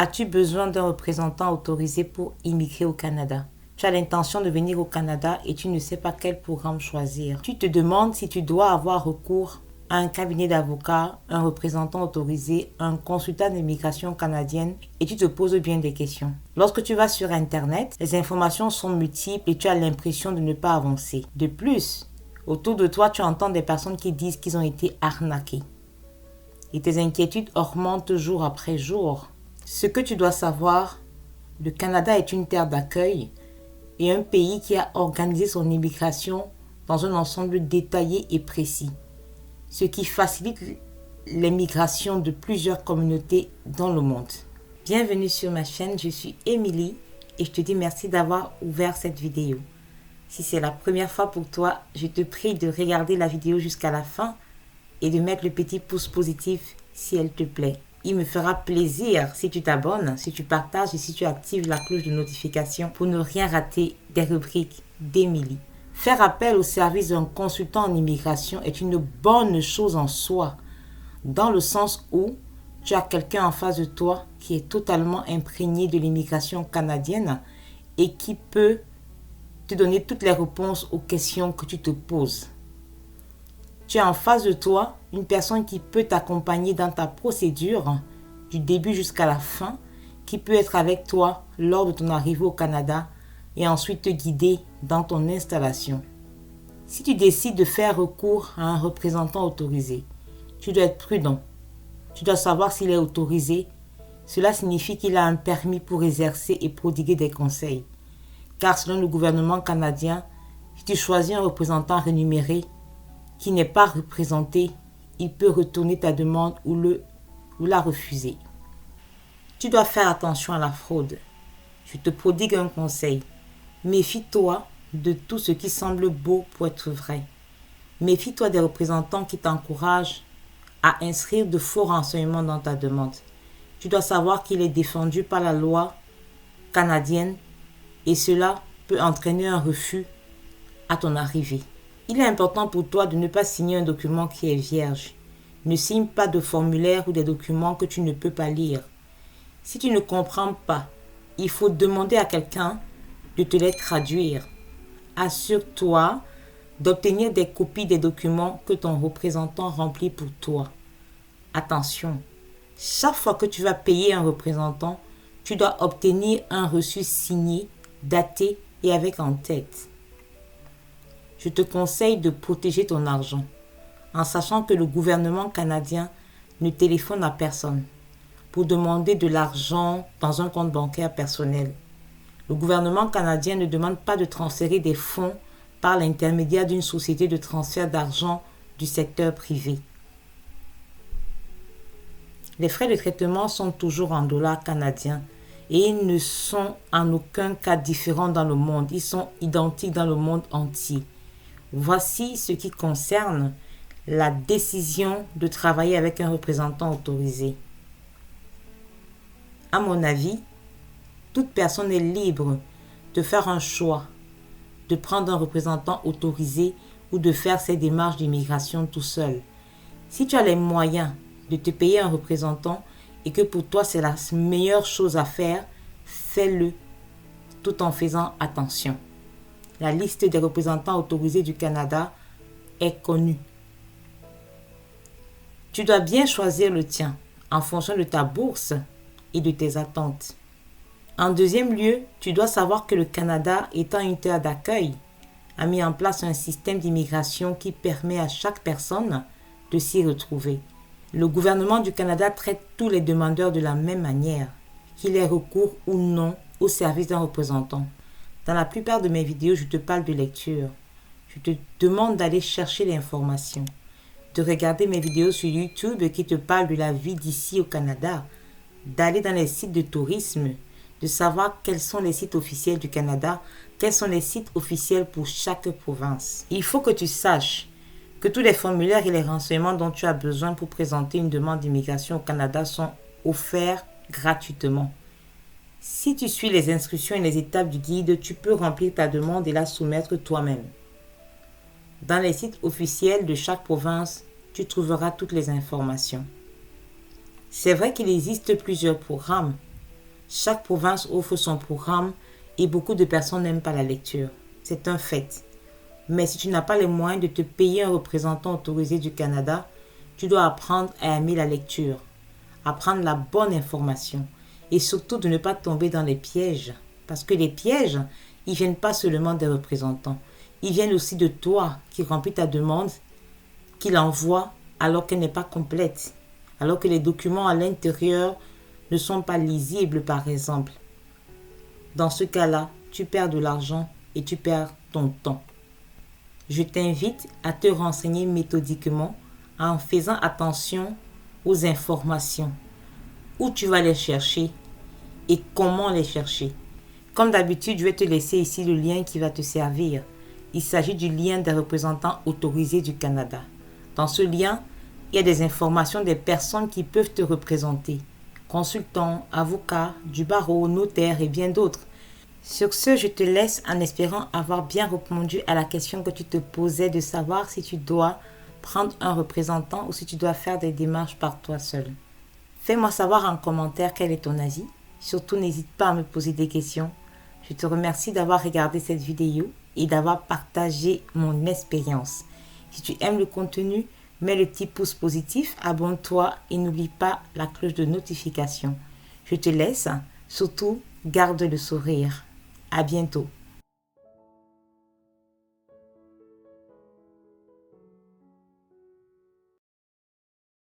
As-tu besoin d'un représentant autorisé pour immigrer au Canada? Tu as l'intention de venir au Canada et tu ne sais pas quel programme choisir. Tu te demandes si tu dois avoir recours à un cabinet d'avocats, un représentant autorisé, un consultant d'immigration canadienne et tu te poses bien des questions. Lorsque tu vas sur Internet, les informations sont multiples et tu as l'impression de ne pas avancer. De plus, autour de toi, tu entends des personnes qui disent qu'ils ont été arnaqués. Et tes inquiétudes augmentent jour après jour. Ce que tu dois savoir, le Canada est une terre d'accueil et un pays qui a organisé son immigration dans un ensemble détaillé et précis, ce qui facilite l'immigration de plusieurs communautés dans le monde. Bienvenue sur ma chaîne, je suis Émilie et je te dis merci d'avoir ouvert cette vidéo. Si c'est la première fois pour toi, je te prie de regarder la vidéo jusqu'à la fin et de mettre le petit pouce positif si elle te plaît. Il me fera plaisir si tu t'abonnes, si tu partages et si tu actives la cloche de notification pour ne rien rater des rubriques d'Émilie. Faire appel au service d'un consultant en immigration est une bonne chose en soi, dans le sens où tu as quelqu'un en face de toi qui est totalement imprégné de l'immigration canadienne et qui peut te donner toutes les réponses aux questions que tu te poses. Tu as en face de toi une personne qui peut t'accompagner dans ta procédure du début jusqu'à la fin, qui peut être avec toi lors de ton arrivée au Canada et ensuite te guider dans ton installation. Si tu décides de faire recours à un représentant autorisé, tu dois être prudent. Tu dois savoir s'il est autorisé. Cela signifie qu'il a un permis pour exercer et prodiguer des conseils. Car selon le gouvernement canadien, si tu choisis un représentant rémunéré qui n'est pas représenté, il peut retourner ta demande ou la refuser. Tu dois faire attention à la fraude. Je te prodigue un conseil. Méfie-toi de tout ce qui semble beau pour être vrai. Méfie-toi des représentants qui t'encouragent à inscrire de faux renseignements dans ta demande. Tu dois savoir qu'il est défendu par la loi canadienne et cela peut entraîner un refus à ton arrivée. Il est important pour toi de ne pas signer un document qui est vierge. Ne signe pas de formulaire ou des documents que tu ne peux pas lire. Si tu ne comprends pas, il faut demander à quelqu'un de te les traduire. Assure-toi d'obtenir des copies des documents que ton représentant remplit pour toi. Attention, chaque fois que tu vas payer un représentant, tu dois obtenir un reçu signé, daté et avec en tête. Je te conseille de protéger ton argent en sachant que le gouvernement canadien ne téléphone à personne pour demander de l'argent dans un compte bancaire personnel. Le gouvernement canadien ne demande pas de transférer des fonds par l'intermédiaire d'une société de transfert d'argent du secteur privé. Les frais de traitement sont toujours en dollars canadiens et ils ne sont en aucun cas différents dans le monde. Ils sont identiques dans le monde entier. Voici ce qui concerne la décision de travailler avec un représentant autorisé. À mon avis, toute personne est libre de faire un choix, de prendre un représentant autorisé ou de faire ses démarches d'immigration tout seul. Si tu as les moyens de te payer un représentant et que pour toi c'est la meilleure chose à faire, fais-le tout en faisant attention. La liste des représentants autorisés du Canada est connue. Tu dois bien choisir le tien en fonction de ta bourse et de tes attentes. En deuxième lieu, tu dois savoir que le Canada, étant une terre d'accueil, a mis en place un système d'immigration qui permet à chaque personne de s'y retrouver. Le gouvernement du Canada traite tous les demandeurs de la même manière, qu'il ait recours ou non au service d'un représentant. Dans la plupart de mes vidéos, je te parle de lecture. Je te demande d'aller chercher l'information, de regarder mes vidéos sur YouTube qui te parlent de la vie d'ici au Canada, d'aller dans les sites de tourisme, de savoir quels sont les sites officiels du Canada, quels sont les sites officiels pour chaque province. Il faut que tu saches que tous les formulaires et les renseignements dont tu as besoin pour présenter une demande d'immigration au Canada sont offerts gratuitement. Si tu suis les instructions et les étapes du guide, tu peux remplir ta demande et la soumettre toi-même. Dans les sites officiels de chaque province, tu trouveras toutes les informations. C'est vrai qu'il existe plusieurs programmes, Chaque province offre son programme et beaucoup de personnes n'aiment pas la lecture. C'est un fait. Mais si tu n'as pas les moyens de te payer un représentant autorisé du Canada, tu dois apprendre à aimer la lecture, apprendre la bonne information et surtout de ne pas tomber dans les pièges. Parce que les pièges, ils viennent pas seulement des représentants. Ils viennent aussi de toi qui remplis ta demande, qui l'envoie alors qu'elle n'est pas complète, alors que les documents à l'intérieur ne sont pas lisibles par exemple. Dans ce cas-là, tu perds de l'argent et tu perds ton temps. Je t'invite à te renseigner méthodiquement en faisant attention aux informations, où tu vas les chercher et comment les chercher. Comme d'habitude, je vais te laisser ici le lien qui va te servir. Il s'agit du lien des représentants autorisés du Canada. Dans ce lien, il y a des informations des personnes qui peuvent te représenter. Consultants, avocats, du barreau, notaires et bien d'autres. Sur ce, je te laisse en espérant avoir bien répondu à la question que tu te posais de savoir si tu dois prendre un représentant ou si tu dois faire des démarches par toi seul. Fais-moi savoir en commentaire quel est ton avis. Surtout, n'hésite pas à me poser des questions. Je te remercie d'avoir regardé cette vidéo et d'avoir partagé mon expérience. Si tu aimes le contenu, mets le petit pouce positif, abonne-toi et n'oublie pas la cloche de notification. Je te laisse, surtout garde le sourire. À bientôt.